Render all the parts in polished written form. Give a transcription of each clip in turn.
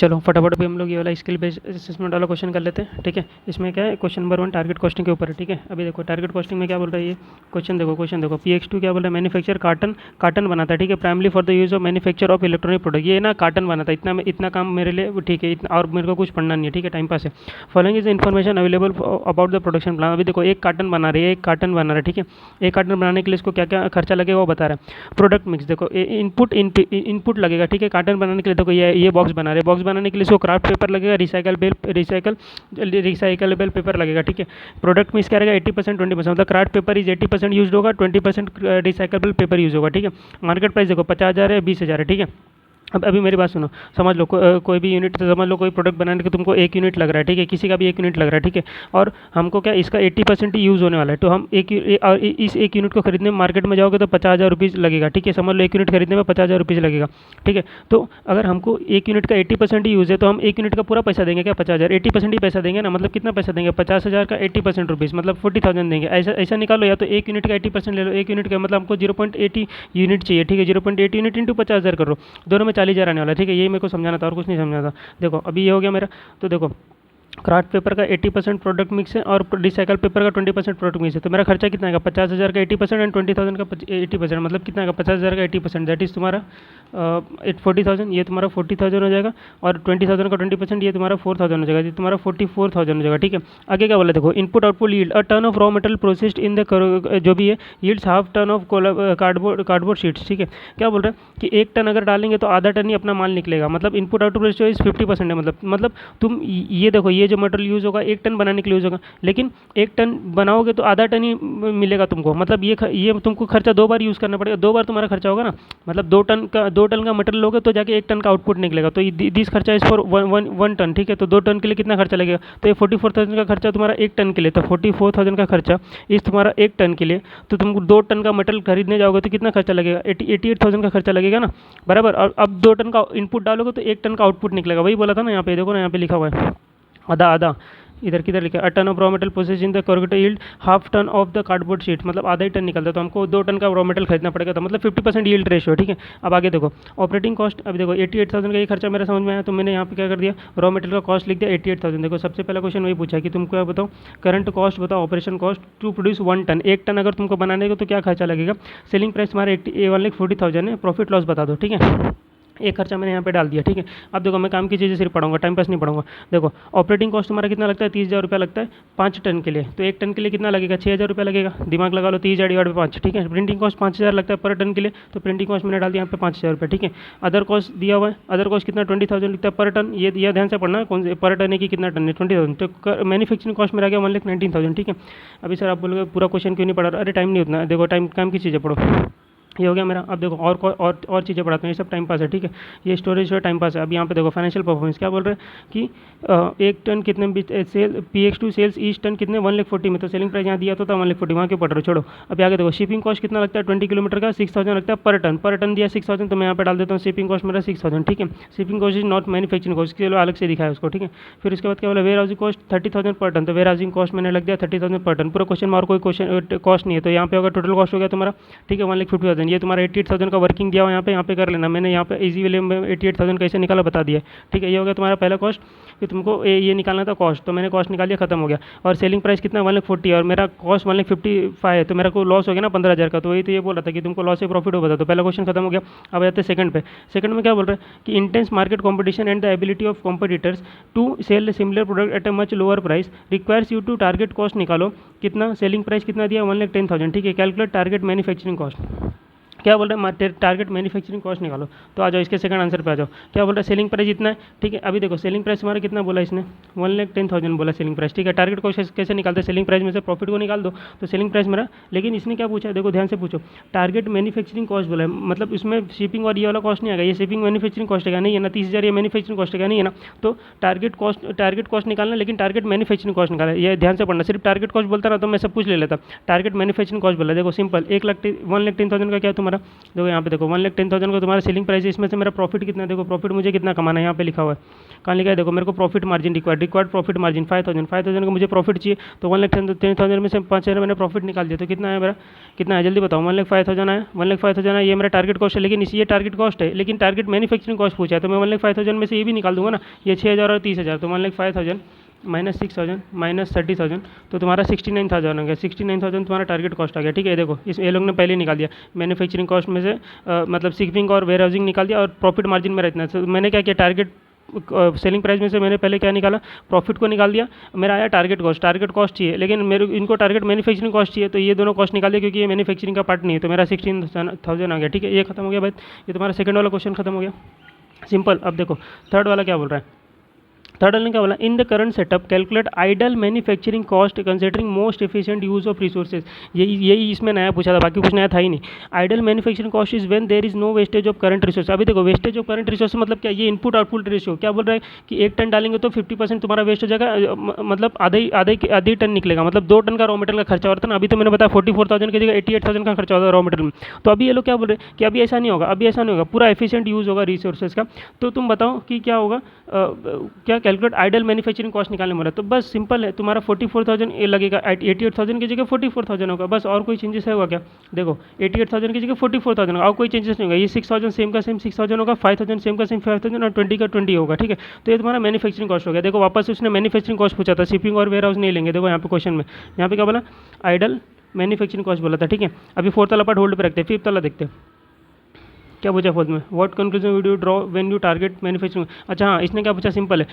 चलो फटाफट भी हम लोग ये वाला स्किल बेस्ड असेसमेंट वाला क्वेश्चन कर लेते हैं। ठीक है, इसमें क्या है, क्वेश्चन नंबर 1 टारगेट कॉस्टिंग के ऊपर है। ठीक है, अभी देखो टारगेट कॉस्टिंग में क्या बोल रहा है ये क्वेश्चन देखो PX2 क्या बोल रहा है, मैन्युफैक्चर कार्टन बनाता है। ठीक है, primarily for the use of manufacture of electronic product, ये ना कार्टन बनाता है, इतना काम मेरे लिए ठीक है, इतना और मेरे को कुछ पढ़ना नहीं है। ठीक है, टाइम पास है। Following is information available about the production plan. अभी देखो एक कार्टन बना रही है, एक कार्टन बना रहा है। ठीक है, एक कार्टन बनाने के लिए इसको क्या क्या खर्चा लगेगा वो बता रहा है। प्रोडक्ट मिक्स देखो इनपुट लगेगा। ठीक है, कार्टन बनाने के लिए देखो ये बॉक्स बना रहे हैं, बॉक्स बनाने के लिए इसको क्राफ्ट पेपर लगेगा, रिसाइकलेबल पेपर लगेगा। ठीक है, प्रोडक्ट में इसका रहेगा 80% 20%, मतलब क्राफ्ट पेपर इज 80% यूज होगा, 20% रिसाइकलेबल पेपर यूज होगा। ठीक है, मार्केट प्राइस देखो 50,000 है, 20,000 है। ठीक है, अब अभी मेरी बात सुनो, समझ लो कोई भी यूनिट, समझ लो कोई प्रोडक्ट बनाने के तुमको 1 यूनिट लग रहा है। ठीक है, किसी का भी 1 यूनिट लग रहा है। ठीक है, और हमको क्या इसका 80% ही यूज़ होने वाला है, तो हम इस 1 यूनिट को खरीदने में मार्केट में जाओगे तो 50,000 रुपीज़ लगेगा। ठीक है, समझ लो 1 यूनिट खरीदने में 50,000 रुपीज़ लगेगा। ठीक है, तो अगर हमको 1 यूनिट का 80% ही यूज़ है तो हम 1 यूनिट का पूरा पैसा देंगे क्या, 50,000, 80% ही पैसा देंगे ना, मतलब कितना पैसा देंगे, 50,000 का 80% रुपीज़ मतलब 40,000 देंगे। ऐसा निकालो, या तो 1 यूनिट का 80% ले लो, 1 यूनिट का मतलब हमको 0.80 यूनिट चाहिए। ठीक है, 0.80 यूनिट इंटू 50,000 करो, दोनों में 40,000 आने वाला है। ठीक है, यही मेरे को समझाना था और कुछ नहीं समझाना था। देखो अभी ये हो गया मेरा, तो देखो क्राफ्ट पेपर का 80% प्रोडक्ट मिक्स है और रिसाइकल पेपर का 20% प्रोडक्ट मिक्स है, तो मेरा खर्चा कितना आएगा, 50,000 का 80% एंड 20,000 का 80%, मतलब कितना आएगा, 50,000 का 80%, दैट इज़ तुम्हारा 40,000, ये तुम्हारा 40,000 हो जाएगा, और 20,000 का 20% ये तुम्हारा 4,000 हो जाएगा, ये तुम्हारा 44,000 हो जाएगा। ठीक है, आगे क्या बोला देखो, input output yield a ton of raw material processed in the जो भी है yields half ton of cardboard sheets. ठीक है, क्या बोल रहा है कि 1 टन अगर डालेंगे तो आधा टन ही अपना माल निकलेगा, मतलब इनपुट आउटपुट रेशियो इज 50% है, मतलब तुम ये देखो, ये जो मटेरियल यूज़ होगा 1 टन बनाने के लिए यूज़ होगा, लेकिन 1 टन बनाओगे तो आधा टन ही मिलेगा तुमको, मतलब ये तुमको खर्चा 2 बार यूज़ करना पड़ेगा, 2 बार तुम्हारा खर्चा होगा ना, मतलब 2 टन का मटेरियल लोगे तो जाके 1 टन का आउटपुट निकलेगा, तो दिस खर्चा इज फॉर 1 टन। ठीक है, तो 2 टन के लिए कितना खर्चा लगेगा, तो ये 44,000 का खर्चा तुम्हारा 1 टन के लिए, तो 44,000 का खर्चा इस तुम्हारा 1 टन के लिए, तो तुमको 2 टन का मटेरियल खरीदने जाओगे तो कितना खर्चा लगेगा, 88,000 का खर्चा लगेगा ना, बराबर। और अब 2 टन का इनपुट डालोगे तो 1 टन का आउटपुट निकलेगा, वही बोला था ना, यहाँ पे देखो ना, यहाँ पे लिखा हुआ है आधा आधा, इधर किधर लिखा है, a ton of raw material process in the corrugated yield half ton of the cardboard sheet, मतलब आधा ही टन निकलता है, तो हमको 2 टन का रॉ मटेरियल खरीदना पड़ेगा, तो मतलब 50% यील्ड रेशियो। ठीक है, अब आगे देखो ऑपरेटिंग कॉस्ट, अभी देखो 88,000 का ये खर्चा मेरा समझ में आया, तो मैंने यहाँ पे क्या कर दिया, रॉ मटेरियल का कॉस्ट लिख दिया 88,000। देखो सबसे पहला क्वेश्चन वही पूछा है कि तुमको क्या बताओ, करंट कॉस्ट बताओ, operation cost to produce 1 ton, 1 ton अगर तुमको बनाने को तो क्या खर्चा लगेगा, सेलिंग प्राइस तुम्हारा 1,40,000 है, प्रॉफिट लॉस बता दो। ठीक है, एक खर्चा मैंने यहाँ पे डाल दिया। ठीक है, अब देखो मैं काम की चीज़ें सिर्फ पढ़ाऊंगा, टाइम पास नहीं पढ़ाऊंगा। देखो ऑपरेटिंग कॉस्ट तुम्हारा कितना लगता है, 30,000 रुपया लगता है 5 टन के लिए, तो 1 टन के लिए कितना लगेगा, 6,000 रुपया लगेगा, दिमाग लगा लो, 30,000 डिवाइड बाई 5। ठीक है, प्रिंटिंग कॉस्ट 5,000 लगता है पर टन के लिए, तो प्रिंटिंग कॉस्ट मैंने डाल दिया यहाँ पे 5,000 रुपये। ठीक है, अदर कॉस्ट दिया हुआ है, अदर कॉस्ट कितना 20,000 लिखता है पर टन, ये ध्यान से पढ़ना है, कौन से पर टन है कि कितना टन है, 20,000, तो मैन्युफैक्चरिंग कॉस्ट मेरा आ गया 1,19,000। ठीक है, अभी सर आप बोलोगे पूरा क्वेश्चन क्यों नहीं पढ़ा, अरे टाइम नहीं उतना, देखो टाइम काम की चीज़ें पढ़ो, ये हो गया मेरा। अब देखो और चीज़ें पढ़ाते हैं, ये सब टाइम पास है। ठीक है, ये स्टोरेज है, टाइम पास है। अब यहाँ पे देखो फाइनेंशियल परफॉर्मेंस क्या बोल रहे हैं कि 1 टन कितने में cell, PX2 sales each ton कितने 1,40,000 में, तो सेलिंग प्राइस यहाँ दिया तो था 1,40,000, वहाँ क्यों पढ़ रहे हो, छोड़ो। अब आगे देखो शिपिंग कॉस्ट कितना लगता है 20 किलोमीटर का, 6,000 लगता है पर टन दिया 6,000, तो मैं यहाँ पे डाल देता हूँ शिपिंग कॉस्ट मेरा 6,000। ठीक है, shipping cost is not manufacturing cost, चलो अलग से दिखा है उसको। ठीक है, फिर उसके बाद क्या बोला, वेयर हाउसिंग कॉस्ट 30,000 पर टन, तो वेयर हाउसिंग कॉस्ट मैंने लग दिया 30,000 पर टन, पूरा क्वेश्चन में और कोई क्वेश्चन कॉस्ट नहीं है, तो यहाँ पे अगर टोटल कॉस्ट हो गया तुम्हारा, ठीक है 1,50,000, ये तुम्हारा 88,000 का वर्किंग दिया हुआ यहाँ पे कर लेना, मैंने यहाँ पे इजी वे में 88,000 कैसे निकाला बता दिया। ठीक है, ये हो गया तुम्हारा पहला कॉस्ट, कि तुमको ये निकालना था कॉस्ट, तो मैंने कॉस्ट निकाल दिया, खत्म हो गया। और सेलिंग प्राइस कितना 1,40,000 और मेरा कॉस्ट 1,55,000 है, तो मेरा को लॉस हो गया ना 15,000 का, तो वही तो ये बोल रहा था कि तुमको लॉस से प्रॉफिट हो, बता, तो पहला क्वेश्चन खत्म हो गया। अब आते हैं सेकंड पे, सेकंड में क्या बोल रहे हैं कि intense market competition and the ability of competitors to sell similar product at a much lower price requires you to target cost निकालो, कितना सेलिंग प्राइस कितना दिया 1,10,000। ठीक है, कैलकुलेट टारगेट मैन्युफैक्चरिंग कॉस्ट, क्या बोल रहे हैं टारगेट मैन्युफैक्चरिंग कॉस्ट निकालो, तो आ जाओ इसके सेकंड आंसर पे आ जाओ। क्या बोल रहा है, सेलिंग प्राइस इतना है। ठीक है, अभी देखो सेलिंग प्राइस हमारा कितना बोला इसने 1,10,000 बोला सेलिंग प्राइस। ठीक है, टारगेट कॉस्ट कैसे निकालते हैं, सेलिंग प्राइस में से प्रॉफिट को निकाल दो, तो सेलिंग प्राइस मेरा, लेकिन इसने क्या पूछा है, देखो ध्यान से पूछो, टारगेट मैन्युफैक्चरिंग कॉस्ट बोला है, मतलब इसमें शिपिंग और ये वाला कॉस्ट नहीं आएगा, ये शिपिंग मैन्युफैक्चरिंग कॉस्ट है नहीं है ना, 30,000 ये मैन्युफैक्चरिंग कॉस्ट है नहीं है ना, तो टारगेट कॉस्ट निकालना, लेकिन टारगेट मैन्युफैक्चरिंग कॉस्ट निकालना, ये ध्यान से पढ़ना, सिर्फ टारगेट कॉस्ट बोलता ना तो मैं सब कुछ ले लेता, टारगेट मैन्युफैक्चरिंग कॉस्ट बोला, देखो सिंपल 1,10,000 का क्या तुम्हारा तुम्हारा। देखो यहाँ पे देखो 1,10,000 का तुम्हारा सेलिंग प्राइस है, इसमें से मेरा प्रॉफिट कितना है, देखो प्रॉफिट मुझे कितना कमाना है, यहाँ पे लिखा हुआ है, कहाँ लिखा है, देखो मेरे को profit margin required profit margin 5,000 का मुझे प्रॉफिट चाहिए। तो 1,10,000 में से 5,000 मैंने प्रॉफिट निकाल दिया, तो कितना है मेरा, कितना है जल्दी बताओ, 1,05,000 आया, 1,05,000 आया, ये मेरा टारगेट कॉस्ट है, लेकिन ये टारगेट कॉस्ट है, लेकिन टारगेट मैन्युफैक्चरिंग कॉस्ट पूछा है, तो मैं 1,05,000 में से ये भी निकाल दूंगा ना, ये 6,000 और 30,000, तो 1,05,000 माइनस 6,000 माइनस 30,000, तो तुम्हारा 69,000 हो गया, 69,000 तुम्हारा टारगेट कॉस्ट आ गया। ठीक है, देखो इस ये लोग ने पहले निकाल दिया, मैन्युफैक्चरिंग कॉस्ट में से मतलब शिपिंग और वेयर हाउसिंग निकाल दिया, और प्रॉफिट मार्जिन में रहना। तो मैंने क्या किया, टारगेट सेलिंग प्राइस में से मैंने पहले क्या निकाला, प्रॉफिट को निकाल दिया, मेरा आया टारगेट कॉस्ट चाहिए, लेकिन मेरे इनको टारगेट मैन्युफैक्चरिंग कॉस्ट चाहिए, तो ये दोनों कॉस्ट निकाल दिया, क्योंकि ये मैन्युफैक्चरिंग का पार्ट नहीं है, तो मेरा 16,000 आ गया। ठीक है, ये खत्म हो गया भाई, ये तुम्हारा सेकंड वाला क्वेश्चन खत्म हो गया, सिंपल। अब देखो थर्ड वाला क्या बोल रहा है, थर्ड वाले ने क्या बोला, in the current setup calculate ideal manufacturing cost considering most efficient use of resources. यही इसमें नया पूछा था, बाकी कुछ नया था ही नहीं। Ideal manufacturing cost is when there is no wastage of current resource. अभी देखो वेस्टेज ऑफ करंट रिसोर्स मतलब क्या, ये इनपुट आउटपुट रेशियो क्या बोल रहा है कि 1 टन डालेंगे तो 50% तुम्हारा वेस्ट हो जाएगा, मतलब आधे टन निकलेगा, मतलब 2 टन का रॉ मटेरियल का खर्चा होता है ना। अभी तो मैंने बताया 44,000 की जगह 88,000 का खर्चा होता है रॉ मटेरियल में। तो अभी ये लोग क्या बोल रहे हैं कि अभी ऐसा नहीं होगा, अभी ऐसा नहीं होगा, पूरा एफिशिएंट यूज होगा रिसोर्सेज का। तो तुम बताओ कि क्या होगा, क्या कैलकुलेट आइडल मैन्युफैक्चरिंग कॉस्ट निकालने बोला, तो बस सिंपल है, तुम्हारा 44,000 लगेगा, 88,000 की जगह 44,000 होगा, बस। और कोई चेंजेस होगा क्या, देखो 88,000 की जगह 44,000 होगा, और कोई चेंजेस नहीं होगा। ये 6,000 सेम का सेम 6,000 होगा, 5,000 सेम का सेम 5,000, और 20 का 20 होगा। ठीक है, तो ये तुम्हारा मैन्युफैक्चरिंग कॉस्ट हो गया। देखो वापस उसने मैन्युफैक्चरिंग कॉस्ट पूछा था, शिपिंग और वेयर हाउस नहीं लेंगे। देखो यहाँ पे क्वेश्चन में यहाँ पे क्या बोला, आइडल मैन्युफैक्चरिंग कॉस्ट बोला था। ठीक है, अभी फोर्थ वाला पार्ट होल्ड पे रखते हैं, फिफ्थ वाला देखते हैं क्या पूछा फोर्थ में, what conclusion would you draw when you target manufacturing. अच्छा हाँ, इसने क्या पूछा, सिंपल है,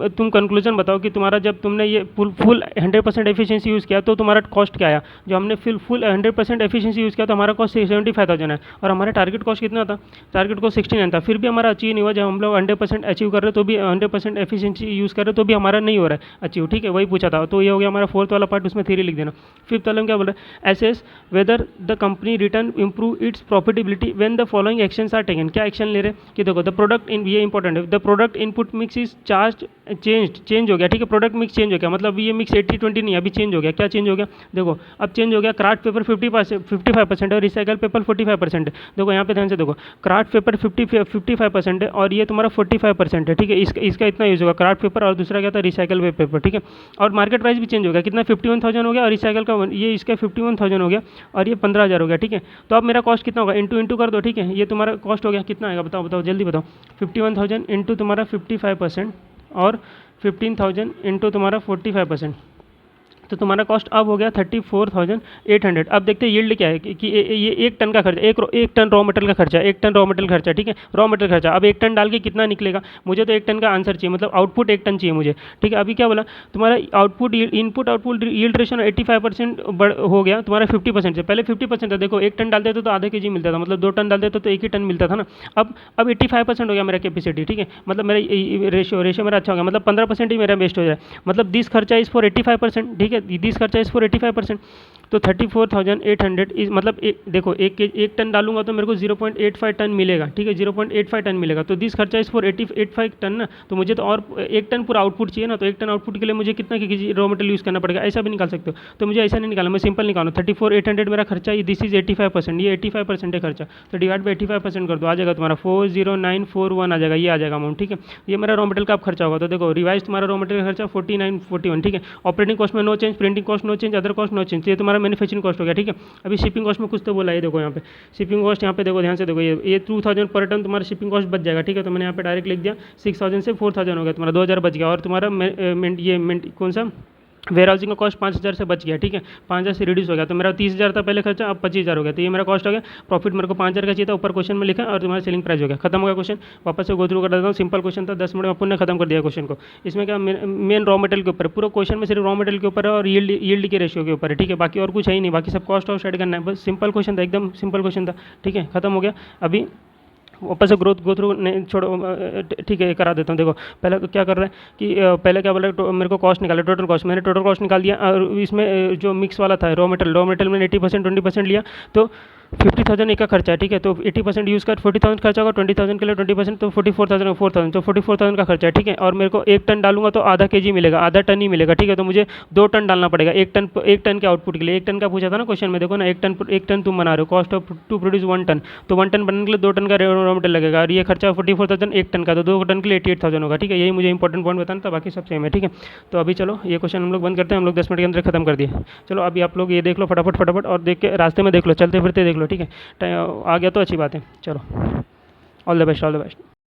तुम कंक्लूजन बताओ कि तुम्हारा जब तुमने ये फुल 100% एफिशिएंसी यूज़ किया तो तुम्हारा कॉस्ट क्या आया। जो हमने फुल 100% एफिशिएंसी यूज़ किया तो हमारा कॉस्ट 75,000 है, और हमारा टारगेट कॉस्ट कितना था, टारगेट कॉस्ट 69 था, फिर भी हमारा अचीव नहीं हुआ। जब हम लोग 100% अचीव कर रहे तो भी 100% एफिशिएंसी यूज़ कर रहे तो भी हमारा नहीं हो रहा है अचीव। ठीक है, वही पूछा था, तो ये हो गया हमारा फोर्थ वाला पार्ट, उसमें थ्योरी लिख देना। फिफ्थ वाला में क्या बोल रहा है, assess whether the company return improve its profitability when the following actions are taken. क्या एक्शन ले रहे हैं कि देखो द प्रोडक्ट इन, ये इंपॉर्टेंट है, the product input mix is change हो गया। ठीक है, प्रोडक्ट मिक्स चेंज हो गया, मतलब ये मिक्स 80-20 नहीं, अभी चेंज हो गया। क्या चेंज हो गया, देखो अब चेंज हो गया, क्राफ्ट पेपर 55% और रिसाइकल पेपर 45% है। देखो यहाँ पे ध्यान से देखो, क्राफ्ट पेपर 55% है और ये तुम्हारा 45% है। ठीक है, इसका इतना यूज होगा, क्राफ्ट पेपर, और दूसरा क्या था, रिसाइकल पेपर। ठीक है, और मार्केट प्राइस भी चेंज हो गया, कितना 51,000 हो गया, और रिसाइकल का ये इसका 51,000 हो गया, और ये 15,000 हो गया। ठीक है, तो अब मेरा कॉस्ट कितना होगा, इंटू कर दो। ठीक है, ये तुम्हारा कॉस्ट हो गया, कितना आएगा बताओ जल्दी बताओ, 51,000 इंटू तुम्हारा 55% और 15,000 इंटू तुम्हारा 45%, तो तुम्हारा कॉस्ट अब हो गया 34,800। अब देखते हैं यील्ड क्या है कि ये 1 टन का खर्चा, एक टन रॉ मटेरियल का खर्चा, 1 टन रॉ मटेरियल खर्चा। ठीक है, रॉ मटेरियल खर्चा, अब 1 टन डाल के कितना निकलेगा, मुझे तो 1 टन का आंसर चाहिए, मतलब आउटपुट 1 टन चाहिए मुझे। ठीक है, अभी क्या बोला, तुम्हारा output input output yield ratio 85% हो गया तुम्हारा 50% से, पहले 50% था। देखो 1 टन डालते थे तो आधे kg मिलता था, मतलब 2 टन डालते थे तो 1 ही टन मिलता था ना। अब 85% हो गया मेरा कैपेसिटी। ठीक है, मतलब मेरा रेशियो मेरा अच्छा हो गया, मतलब 15% ही मेरा वेस्ट हो जाए, मतलब दिस खर्चा इज फॉर 85%। ठीक है, दिस खर्चा इज फॉर 85%, तो 34,800 इज मतलब देखो एक टन डालूंगा तो मेरे को 0.85 टन मिलेगा। ठीक है, 0.85 टन मिलेगा, तो दिस खर्चा इज फॉर 85 टन ना, तो मुझे तो और 1 टन पूरा आउटपुट चाहिए ना, तो 1 टन आउटपुट के लिए मुझे कितना रॉ मटेरियल यूज़ करना पड़ेगा, ऐसा भी निकाल सकते हो। तो मुझे ऐसा नहीं निकालना, मैं सिंपल निकालूँ, 34,800 मेरा खर्चा, दिस इज 85%, ये 85% है खर्चा, तो डिवाइड बाई 85% कर दो, आ जाएगा तुम्हारा 40941 आ जाएगा, ये आ जाएगा अमाउंट। ठीक है, ये मेरा रॉ मटेरियल का अब खर्चा होगा, तो देखो रिवाइज तुम्हारा रॉ मटेरियल खर्चा 4941। ठीक है, ऑपरेटिंग कॉस्ट में no change, printing cost no change, other cost no change, ये तुम्हारा मैन्युफैक्चरिंग कॉस्ट हो गया। ठीक है, अभी शिपिंग कॉस्ट में कुछ तो बोला है, देखो यहाँ पे शिपिंग कॉस्ट, यहाँ पे देखो ध्यान से देखो, ये 2,000 पर टन तुम्हारा शिपिंग कॉस्ट बच जाएगा। ठीक है, तो मैंने यहाँ पे डायरेक्ट लिख दिया 6,000 से 4,000 हो गया, तुम्हारा 2,000 बच गया, और तुम्हारा कौन सा वेयर हाउसिंग का कॉस्ट 5,000 से बच गया। ठीक है, 5,000 से रिड्यूस हो गया, तो मेरा 30,000 था पहले खर्चा, अब 25,000 हो गया, तो ये मेरा कॉस्ट हो गया। प्रॉफिट मेरे को 5,000 का चाहिए था, ऊपर क्वेश्चन में लिखा, और तुम्हारा सेलिंग प्राइस हो गया, खत्म हो गया क्वेश्चन। वापस से गो थ्रू कर देता हूँ, सिंपल क्वेश्चन था, 10 मिनट में अपन ने खत्म कर दिया क्वेश्चन को। इसमें क्या मेन रॉ मटेरियल के ऊपर, पूरा क्वेश्चन में सिर्फ रॉ मटेरियल के ऊपर है और यील्ड के रेशियो के ऊपर है। ठीक है, बाकी और कुछ है ही नहीं, बाकी सब कॉस्ट ऑफ साइड करना है, बस सिंपल क्वेश्चन था, एकदम सिंपल क्वेश्चन था। ठीक है, खत्म हो गया। अभी वापस से गो थ्रू नहीं छोड़ो, ठीक है करा देता हूँ। देखो पहले क्या कर रहा है कि पहले क्या बोला, मेरे को कॉस्ट निकाला, टोटल कॉस्ट, मैंने टोटल कॉस्ट निकाल दिया, और इसमें जो मिक्स वाला था रॉ मटेरियल मैंने 80% 20% लिया, तो 50,000 एक का खर्चा है, ठीक है। तो 80% यूज़ कर 40,000 खर्चा होगा, 20,000 के लिए 20% तो 44,000 4,000 तो 44,000 का खर्चा है, ठीक है। और मेरे को 1 टन डालूंगा तो आधा केजी मिलेगा, आधा टन ही मिलेगा, ठीक है। तो मुझे 2 टन डालना पड़ेगा, 1 टन के आउटपुट के लिए। 1 टन का पूछा था ना क्वेश्चन में, देखो ना, 1 टन तुम बना रहे हो, cost of to produce 1 ton, तो 1 टन बनने के लिए 2 टन का रॉ मटेरियल लगेगा, और ये खर्चा 44,000 1 टन का, तो 2 टन के लिए 88,000 होगा, ठीक है। यही मुझे इंपॉर्टेंट पॉइंट बताना था, बाकी सब सेम है, ठीक है। तो अभी चलो ये क्वेश्चन हम लोग बंद करते हैं, हम लोग 10 मिनट के अंदर खत्म कर दिए। चलो अभी आप लोग ये देख लो फटाफट फटाफट, और देख के रास्ते में देख लो, चलते फिरते देख लो, ठीक है। आ गया तो अच्छी बात है। चलो, all the best, all the best.